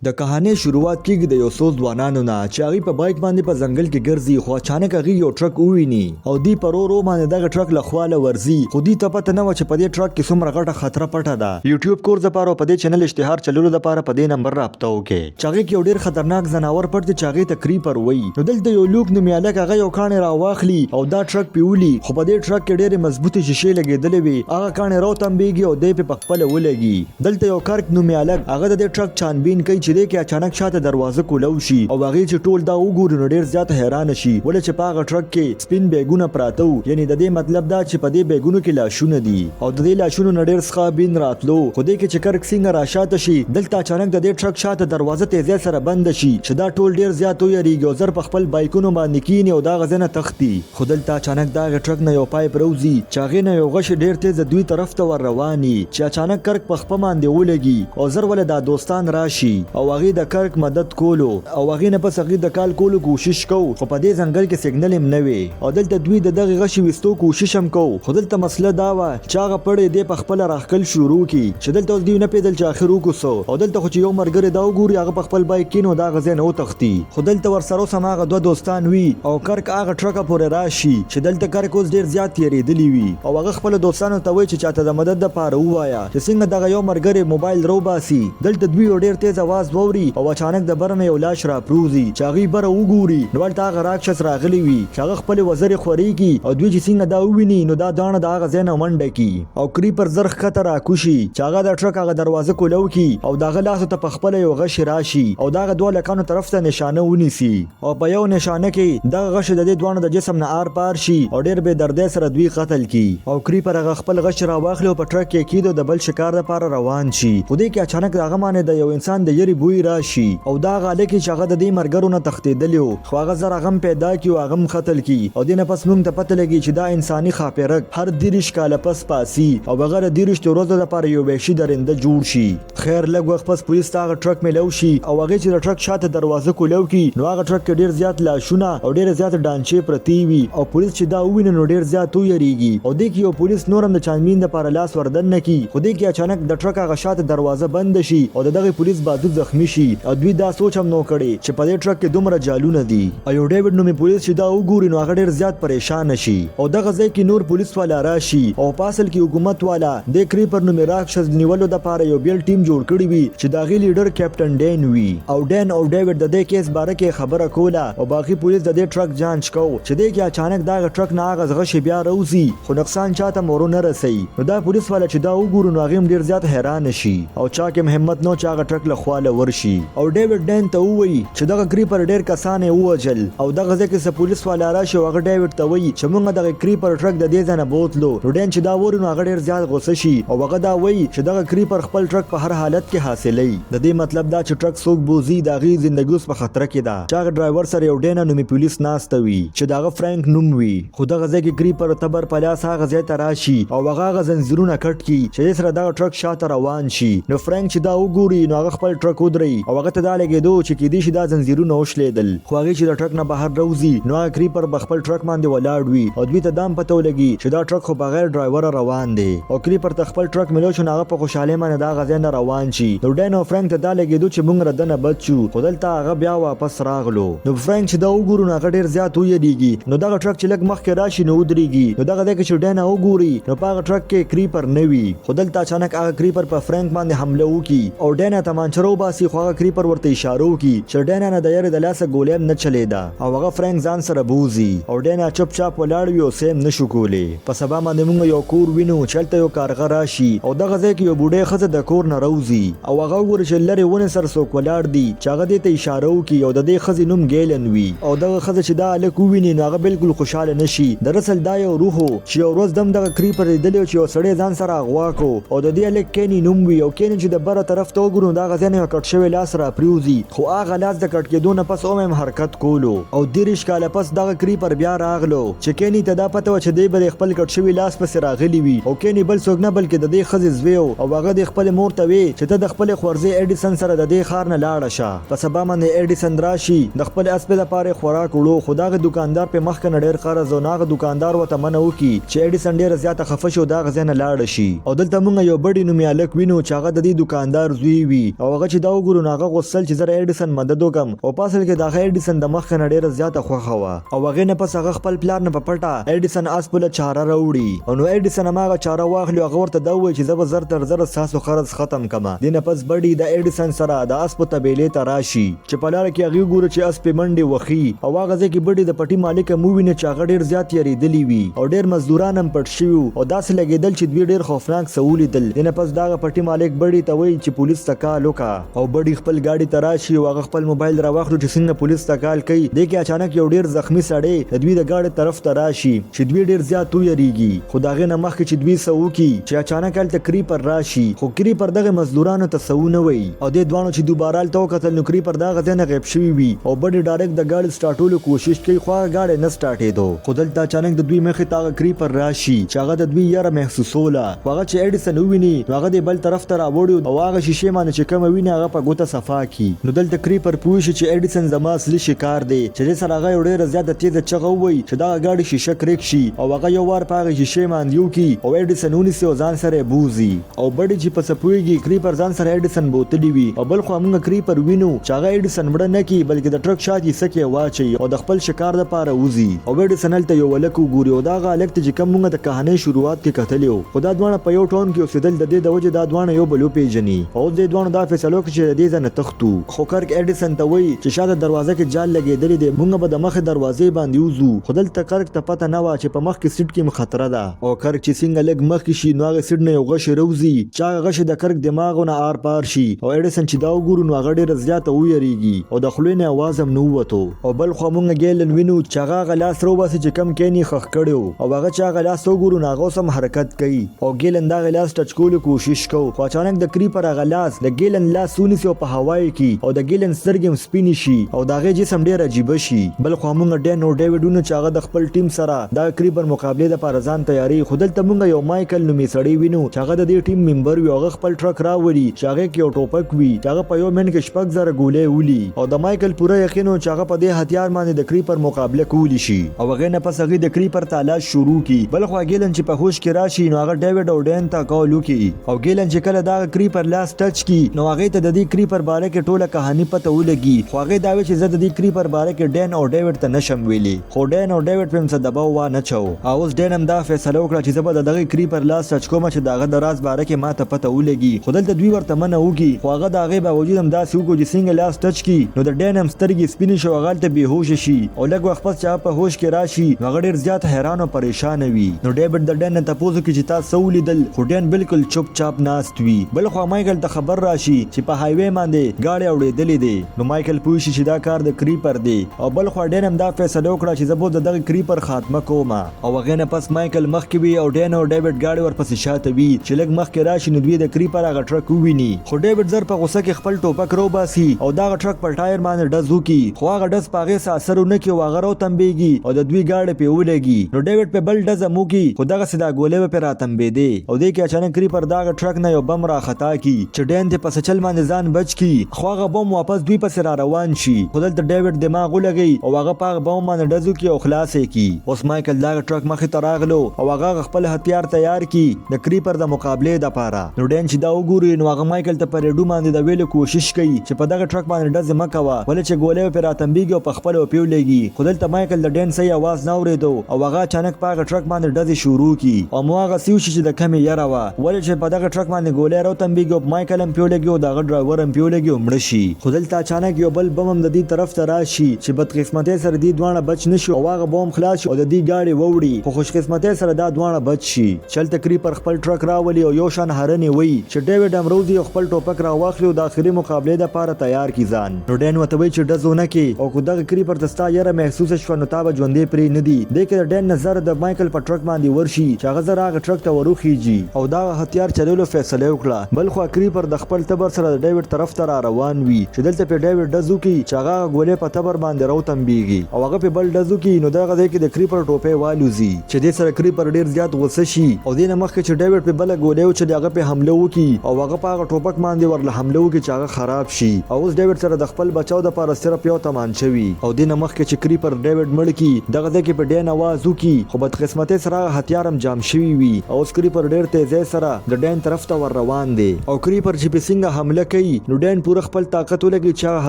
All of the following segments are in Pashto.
د کہانی شروعات کیږي د یو څو ځوانانو نه چې هغه په بایک باندې په ځنګل کې ګرځي خو اچانک هغه یو ټرک وویني او دی پرو باندې دغه ټرک له خواله ورزي خو دی ته پته نه و چې په دې ټرک کې څومره غټه خطر پټه ده. یوټیوب کورس لپاره په دې چینل اشتهار چلولو لپاره په دې نمبر رابطه وکړئ چې هغه کې یو ډیر خطرناک ځناور پټ دی چې هغه ته کریپر وایي. نو دلته یو لوک نومیاله هغه یو کانې راواخلي او دا ټرک پیولي خو په دې ټرک کې ډېرې مضبوطې شیشې لګېدلې وي. هغه کانې راوتمبېږي او دی په خپله ولګي. دلته یو کرک نومیاله هغه د دې ټرک چانبین کوي چې دی کې اچانک شاته دروازه کولو شي او هغه چې ټول دا وګوري نو ډیر زیات حیران شي ولې چې په هغه ټرک کې سپین بیګونه پراته وو. یعنی د دې مطلب دا چې په دې بیګونو کې لاشونه دي او د دې لاشونو نه ډیر څخه بین راتلو. خو دې کې چې کرک څنګه راشاته شي دلته اچانک د دې ټرک شاته دروازه تیزی سره بند شي چې دا ټول ډیر زیات ویریږي او زر په خپل بایکونو باندې کینی او دا غزنه تختی. خو دلته اچانک دا ټرک نه یو پایپ روزي چې هغه نه یو غش ډیر تیز دوی طرف ته ور رواني چې اچانک کرک په خپل باندې ولګي او زر ول دا دوستان راشي او هغه د کرک مدد کولو او هغه نه پس هغه د کال کولو کوشش کو خو په دې ځنګل کې سیګنل هم نه وي او دلته دوی د دغه غشي وستو کوشش هم کو. خو دلته مسله دا و چې هغه پړې دی په خپل راخکل شروع کی چې دلته دوی نه پیدل چې اخر وکوسو او دلته خو چې یو مرګره دا وګوري هغه په خپل بایک کینو دا غزه نه وتختی. خو دلته ور سره سم هغه دوه دوستان وي او کرک هغه ټرک پورې راشي چې دلته کرک اوس ډیر زیات تیریدلی وي او هغه خپل دوستانو ته وایي چې چاته د مدد لپاره وایا چې څنګه دغه یو مرګره موبایل رو باسي. دلته دوی ډیر تیز आवाज ووري او اچانک د برنه یو لاش را پروزي چې هغه بره وګوري نو ولته هغه راکشس راغلی وي چې هغه خپل وزر خوريږي او دوی چې څنګه دا وویني نو دا دانه د هغه ځای نه منډه کی او کریپر زرخ خطر راکوشي چې هغه د ټرک هغه دروازه کولو کی او دغه لاس ته په خپل یو غش راشي او دغه دوه لکانو طرف ته نشانه ونیسي او په یو نشانه کې دغه غش د دې دوه د جسم نه آر پار شي او ډیر به دردې سره دوی قتل کی او کریپر هغه خپل غش را واخلي او په ټرک کې کیدو د بل شکار لپاره روان شي. خو دې کې اچانک دغه باندې د یو انسان د یری بوی راشي او دا غاله کې چې هغه د دې مرګرو نه تختیدلیو خو هغه زر غم پیدا کیو هغه قتل کی او دینه پس موږ ته پته لګي چې دا انساني خاپرک هر دیرش کاله پس پاسي او بغیر دیرش ورځې لپاره یو بهشي درنده جوړ شي. خیر لږ وخت پس پولیس هغه ټرک ملو شي او هغه چې د ټرک شاته دروازه کولو کی نو هغه ټرک کې ډیر زیات لاشونه او ډیر زیات ډانچې پرتی وي او پولیس چې دا ویني نو ډیر زیات ویریږي او د یو پولیس نورم د چانمین لپاره لاس وردن نکي. خو د کې اچانک د ټرک هغه شاته دروازه بند شي او دغه پولیس بازو زخمی شي او دوی دا سوچ هم نو کړي چې په دې ټرک کې دومره جالونه دي او یو ډیوډ نومي پولیس چې دا وګوري نو هغه ډیر زیات پریشان شي او دغه ځای کې نور پولیس والا راشي او پاسل کې حکومت والا د کریپر نومي راکشس نیولو لپاره یو بیل ټیم جوړ کړی وي چې داغي لیډر کیپټن ډین وي او ډین او ډیوډ د دې کیس باره کې خبره کوله او باقي پولیس د دې ټرک جانچ کو چې د کې اچانک دا ټرک نه هغه غشي بیا روزي خو نقصان چاته مورو نه رسي. نو دا پولیس والا چې دا وګوري نو هغه ډیر زیات حیران شي او چا کې همت نو چې هغه ټرک له خواله ورشي او ډیوډ ډین ته وایي چې دغه کریپر ډیر کسانې ووجل او دغه ځکه چې پولیس والا راشي هغه ډیوډ ته وایي چې موږ دغه کریپر ټرک د دې ځنه بوتلو. نو ډین چې دا ووري نو هغه ډیر زیات غوسه شي او هغه دا وایي چې دغه کریپر خپل ټرک په هر حالت کې حاصلې. د دې مطلب دا چې ټرک څوک بوزي دغه ژوندۍ په خطر کې ده چې هغه ډرایور سره یو ډین نومي پولیس ناست وي چې دغه فرانک نوم وي. خو دغه ځکه کریپر تبر پلاس هغه ځای ته راشي او هغه زنجیرونه کټ کی چې سره دغه ټرک شاته روان شي. نو فرانک چې دا وګوري نو هغه خپل ټرک ودري او هغه ته دا لګیدو چې کې دې شي دا زنجیرونه وشلیدل. خو هغه چې د ټرک نه بهر روزي نو هغه کریپر بخپل ټرک باندې ولاړ وي او دوی ته دام پته ولګي چې دا ټرک خو بغیر ډرایور روان دی او کریپر ته خپل ټرک ملو شو هغه په خوشاله باندې دا غزه نه روان شي. نو ډین او فرانک ته دا لګیدو چې موږ ردنه بچو خو دلته هغه بیا واپس راغلو. نو فرانک چې دا وګورو هغه ډیر زیات ویریږي نو دا ټرک چې لګ مخکې راشي نو ودرېږي نو دغه چې ډین وګوري نو په هغه ټرک کې کریپر نه وي. خو دلته اچانک هغه کریپر په فرانک باندې حمله وکي او ډین ته مانچرو باسي خو هغه کریپر ورته اشاره وکي چې ډین نه د یاري د لاسه ګولیم نه چلیدا او هغه فرانک ځان سره بوزي او ډین چپ چاپ ولاړ وي او سیم نشو کولی. په سبا باندې موږ یو کور وینو چلته یو کارغه راشي او دغه ځای کې یو بوډۍ ښځه د کور نه روزي او هغه وګوري چې لرې ونې سره څوک ولاړ دي چې هغه دې ته اشاره وکي او د دې ښځې نوم ګیلن وي او دغه ښځه چې دا هلک وویني نو هغه بالکل خوشحاله نشي. دراصل دا یو روح و چې یو ورځ دم دغه کریپر لیدلی چې یو سړی ځان سره اغوا کو او د دې هلک کینی نوم وي او کینی چې د بره طرف ته وګورو دا غزه نه کټ شوی لاس را پریوزي خو هغه لاس د کټ کېدو نه پس هم حرکت کولو او دیرش کاله پس دغه کریپر بیا راغلو چې کینی ته دا پته و چې دی به خپل کټ شوی لاس پس راغلی وي او کینی بل څوک نه بلکې د دې ښځې زوی او هغه د خپل مور ته وی چې ته د خپل خورزي ایډیسن سره د دې خار نه لاړه شه. په سبا باندې ایډیسن راشي د خپل اسپه لپاره خوراک وړو خو دغه دکاندار په مخ کې ډېر قرض او ناغه دکاندار وته منو کی چې ایډیسن ډېر زیاته خفه شو دا غزنه لاړ شي او دلته موږ یو بډی نومي الک وینو چې هغه د دې دکاندار زوی وي او هغه چې دا وګورو نو هغه غوښتل چې زه ایډیسن مدد وکم او په اصل کې د ایډیسن د مخ نه ډیره زیاته خوښه وه او هغې نه پس هغه خپل پلار نه په پټه ایډیسن اس پوله چاره راوړي او نو ایډیسن هماغه چاره واخلي هغه ورته دا ووایي چې زه به زر تر زره ستاسو قرض ختم کړم دې نه پس بډي د ایډیسن سره د اس په طبیلې ته راشي چې په لاره کې هغې وګورو چې اس پې منډې وخي او هغه ځای کې بډي د پټي مالک هم وویني چې هغه ډېر زیات یریدلي وي او ډېر مزدوران هم پټ شوي او داسې لګېدل چې دوی ډېر خوفناک څه ولیدل دې نه پس دغه پټي مالک بډي ته وایي چې پولیس ته کال وکړه او بډي خپل ګاډي ته راشي او هغه خپل موبایل راواخلو چې څنګه پولیس ته کال کوي دې کې اچانک یو ډېر زخمی سړی د دوی د ګاډي طرف ته راشي چې دوی ډېر زیات ویریږي خو د هغې نه مخکې چې دوی څه وکړي چې اچانک هلته کریپر راشي خو کریپر دغه مزدورانو ته څه ونه وایي او دې دواړو چې دوباره هلته وکتل نو کریپر د هغه ځای نه غیب شوي وي او بډي ډایرکټ د ګاډي سټارټولو کوشش کوي خو هغه ګاډی نه سټارټېدو خو دلته اچانک د دوی مخې ته هغه کریپر راشي چې هغه د دوی یاره محسوسوله خو هغه چې ایډیسن وویني نو هغه دې بل طرف ته راوړي او هغه شیشې باندې چې کومه ویني هغه په ګوته صفا کړي نو دلته کریپر پوه شي چې ایډیسن زما اصلي شکار دی چې دې سره هغه یو ډېره زیاته تیزه چغه ووایي چې دغه ګاډي شیشه کریک شي او هغه یو وار په هغې شیشې باندې وکړي او ایډیسن ونیسي او ځان سره یې بوځي او بډي چې په څه پوهېږي کریپر ځان سره ایډیسن بوتلي وي او بل خوا موږ کریپر وینو چې هغه ایډیسن مړه نه کړي بلکې د ټرک شا دې سکې واچوي او د خپل شکار دپاره وځي او ایډیسن هلته یو هلک وګوري او دغه هلک ته چې کوم موږ د کهانۍ شروعات کې کتلی وو خو دا دواړه په یو ټاون کې اوسېدل د دې د وجې دا دواړه یو بل وپېژني او اوس دې دواړو دا فیصله وکړه چې د دې ځای نه تښتو خو کرک ایډیسن ته وایي چې شاته دروازه کې جال لګېدلی دی موږ به د مخې دروازې باندې وځو خو دلته کرک ته پته نه وه چې په مخکې سیټ کې خطره ده او کرک چې څنګه لږ مخکې شي نو هغه سیټ نه یو غشی راوځي چې هغه غشی د کرک دماغو نه آر پار شي او ایډیسن چې دا وګورو نو هغه ډېره زیاته ویریږي او د خولې نه اواز هم نه ووتو او بل خوا موږ ګیلن وینو چې هغه هغه لاس راوباسي چې کم کین یې ښخ کړی و او هغه چې هغه لاس وګورو نو هغه اوس هم حرکت کوي او ګیلن دغه لاس ټچ کولو کوشش کو خو اچانک د کریپر هغه لاس د ګیلن لاس ونیسي او په هوا یې کړي او د ګیلن سترګې هم سپینې شي او د هغې جسم ډېر عجیبه شي بل خوا موږ ډین او ډیوډ وینو چې هغه د خپل ټیم سره د کریپر مقابلې دپاره ځان تیاري خو دلته موږ یو مایکل نومې سړی وینو چې هغه د دې ټیم ممبر وي هغه خپل ټرک راوړي چې هغې کې یو ټوپک وي چې هغه په یو منټ کې 6,000 ګولۍ ولي او د مایکل پوره یقین و چې هغه په دې هتیار باندې د کریپر مقابله کولی شي او هغې نه پس هغې د کریپر تلاش شروع کړي بل خوا ګیلن چې په هوش کې راشي نو هغه ډیوډ او ډین ته کال وکړي او ګیلن چې کله دغه کریپر لاس ټچ کړي نو هغې ته د دې کریپر باره کې ټوله کهاني پته ولګي خو هغې دا وایي چې زه د دې کریپر باره کې ډین او ډیوډ ته نشم ویلی خو ډین او ډیوډ په هم څه دباو وانه چو او اوس ډین هم دا فیصله وکړه چې زه به د دغه کریپر لاس ټچ کوم چې د هغه د راز باره کې ماته پته ولګي خو دلته دوی ورته منع وکړي خو هغه د هغې باوجود هم داسې وکړو چې څنګه لاس ټچ کړي نو د ډین هم سترګې سپینې شو هغه هلته بېهوشه شي او لږ وخت پس چې هغه په هوش کې راشي نو هغه ډېر زیات حیران او پریشانه وي نو ډیوډ د ډین نه تپوس وکړي چې تا څه ولیدل خو ډین بالکل چوپ چاپ ناست وي بل خوا مایکل ته خبر راشي چې په هایوې باندې ګاډی اورېدلې دی نو مایکل پوه شي چې دا کار د کریپر دی او بل خوا ډین هم دا فیصله وکړه چې زه به د دغه کریپر خاتمه کوم او هغې نه پس مایکل مخکې وي او ډین او ډیوډ ګاډي ورپسې شاته وي چې لږ مخکې راشي نو دوی د کریپر هغه ټرک وویني خو ډیوډ زر په غوسه کې خپل ټوپک راوباسي او دغه ټرک پر ټایر باندې ډز وکړي خو هغه ډز په هغې څه اثر ونه کړي او هغه راوتمبېږي او د دوی ګاډی پرې ولګي نو ډیوډ پرې بل ډز هم وکړي خو دغسې دا ګولۍ به پرې راتمبېدې او دې کې اچانک کریپر دغه ټرک نه یو بم راخطا کړي چې ډین ترې په سچل باندې ځان بچ کړي خو هغه بم واپس دوی پسې را روان شي خو دلته ډیوډ دماغ ولګوي او هغه په هغه بم باندې ډز وکړي او خلاص یې کړي اوس مایکل دغه ټرک مخې ته راغلو او هغه خپل هتیار تیار کړي د کریپر د مقابلې دپاره نو ډین چې دا وګوري نو هغه مایکل ته په ریډیو باندې د ویلو کوشش کوي چې په دغه ټرک باندې ډز مه کوه ولې چې ګولۍ به پرې راتمبېږي او په خپله به پرې ولګي خو دلته مایکل د ډین صحیح اواز نه اورېدو او هغه اچانک په هغه ټرک باندې ډزې شروع کړي او مو هغسې وشي چې د کمې یره وه ولې چې په دغه ټرک باندې ګولۍ راوتمبېږي او مایکل هم پرې ولګي او د هغه ډرایور هم پرې ولګي او مړه شي خو دلته اچانک یو بل بم هم د دې طرف ته راشي چې بدقسمتۍ سره دې دواړه بچ نه شي او هغه بم خلاص شي او د دې ګاډي ووړي خو خوشقسمتۍ سره دا دواړه بچ شي چې هلته کریپر خپل ټرک راولي او یو شان هرنې وایي چې ډیوډ هم روځي او خپل ټوپک راواخلي او د آخري مقابلې دپاره تیار کړي ځان نو ډین ورته وایي چې ډز ونه کړي او که دغه کریپر ته ستا یره محسوسه شوه نو تا به ژوندی پرې نه دي دې کې د ډین نظر د مایکل په ټرک باندې ورشي چې هغه زر هغه ټرک ته وروخیږي او دغه هتیار چلولو فیصله وکړه بل خوا کریپر د خپل تبر سره د ډیوډ طرف ته را روان وي چې دلته پرې ډیوډ ډز وکړي چې هغه ګولۍ په تبر باندې راوتمبېږي او هغه پرې بل ډز وکړي نو دغه ځای کې د کریپر ټوپۍ والوځي چې دې سره کریپر ډېر زیات غوسه شي او دې نه مخکې چې ډیوډ پرې بله ګولۍ وچلي هغه پرې حمله وکړي او هغه په هغه ټوپک باندې ورله حمله وکړي چې هغه خراب شي او اوس ډیوډ سره د خپل بچاو دپاره صرف یو تمانچه وي او دې نه مخکې چې کریپر ډیوډ مړ کړي دغه ځای کې په ډین اواز وکړي خو بدقسمتۍ سره هغه هتیار هم جام شوي وي او اوس کریپر ډېر تیزۍ سره د ډین طرف ته ور روان دی او کریپر چې پرې څنګه حمله کوي نو ډین پوره خپل طاقت ولګي چې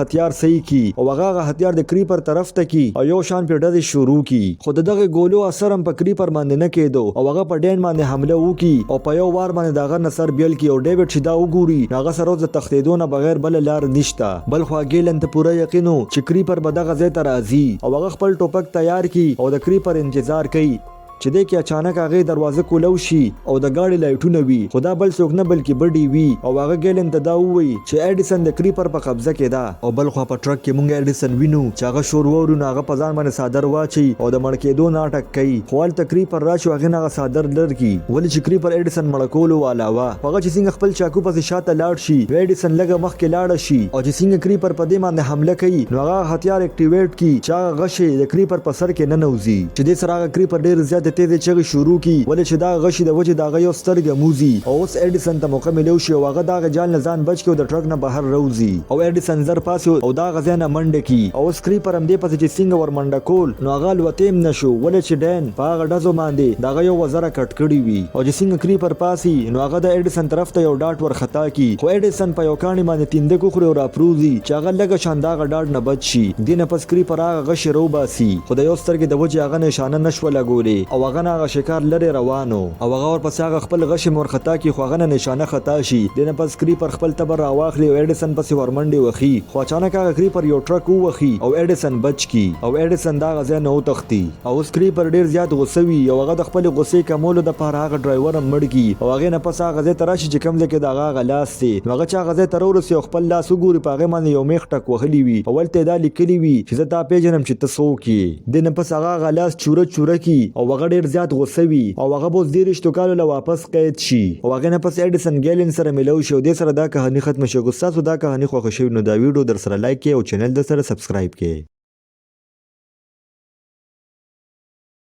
هتیار صحیح کی او هغه هتیار د کریپر طرف ته کی او یو شان په ډزې شروع کی. خو دغه ګولو اثر هم په کریپر باندې نه کېدو او هغه په ډین باندې حمله وکي او په یو وار باندې داغه نصر بیل کی او ډیوډ چې دا وګوري هغه سره د تختیدو نه بغیر بل لار نشته. بل خو ګیلن ته پوره یقینو چې کریپر به دغه ځای ته راځي او هغه خپل ټوپک تیار کی او د کریپر انتظار کوي چې د کې اچانک هغه دروازه کولو شي او د گاډي لایټونه وي. خدا بل څوک نه بلکې بډي وي او هغه ګیلن ته دا وایي چې اډیسن د کریپر په قبضه کې ده او بل خو په ټرک کې مونږ اډیسن وینو چې هغه شور وورو نه هغه په ځان باندې صادر واچي او د مړ کېدو ناټک کوي. خو هلته کریپر راشي هغه نه صادر لرګي ولې چې کریپر اډیسن مړ کولو علاوه هغه چې څنګه خپل چاکو پسې شاته لاړ شي اډیسن لږه مخکې لاړ شي او چې څنګه کریپر په دې باندې حمله کوي نو هغه هتیار اکټیویټ کی چې هغه غشي د کریپر په سر کې نه نوځي چې دې سره هغه کریپر ډیر زیات تیز چغې شروع کی ولې چې دا غشي د وجه دا یو سترګه موزي او اوس اډیسن ته موقع ملو شي او هغه دا جال نه ځان بچ کې د ټرک نه بهر روزي او اډیسن زر پاسو او دا غزنه منډه کی او سکریپر هم دې پسې چې څنګه ور منډه کول نو هغه لوتیم نشو ولې چې ډین په هغه ډزو باندې دا یو وزره کټ کړی وي او چې څنګه کریپر پاسي نو هغه د اډیسن طرف ته یو ډاټ ور خطا کی خو اډیسن په یو کانی باندې تینده کو خوري او راپروزي چې هغه لګه شاندار ډاټ نه بچ شي دینه پس کریپر هغه غشي رو باسي خو د یو سترګې د وجه هغه نشانه نشو لګولې او هغه هغه شکار لري روانو او هغه ورپسې هغه خپل غشي مور خطا کی خو هغه نشانه خطا شي دنه پس کریپر خپل تبر راواخلي او اډیسن پسې ورمنډي وخی خو اچانک هغه کریپر یو ټرک وخی او اډیسن بچ کی او اډیسن دا غزه نه وتختی او کریپر ډیر زیات غوسه وي او هغه د خپل غوسې کمولو د پاره هغه ډرایور مړ کی او هغه نه پس هغه ځای تراشي چې کم ځکه دا هغه لاس سي هغه چې هغه ځای تر ورسې خپل لاس وګوري پاغه باندې یو میخ ټک وهلی وي اول ته دا لیکلی وي چې زه تا پیژنم چې تاسو کی دنه پس هغه لاس چوره کی او هغه ډیر زیات غوسه وي او هغه بوز دیرشتو کالو له واپس قید شي او هغه نه پس اډیسن ګیلن سره ملو شي او د سره دا کہانی ختم شي. ګستاسو دا کہانی خوښ شوی نو دا ویډیو در سره لایک کړئ او چینل در سره سبسکرایب کړئ.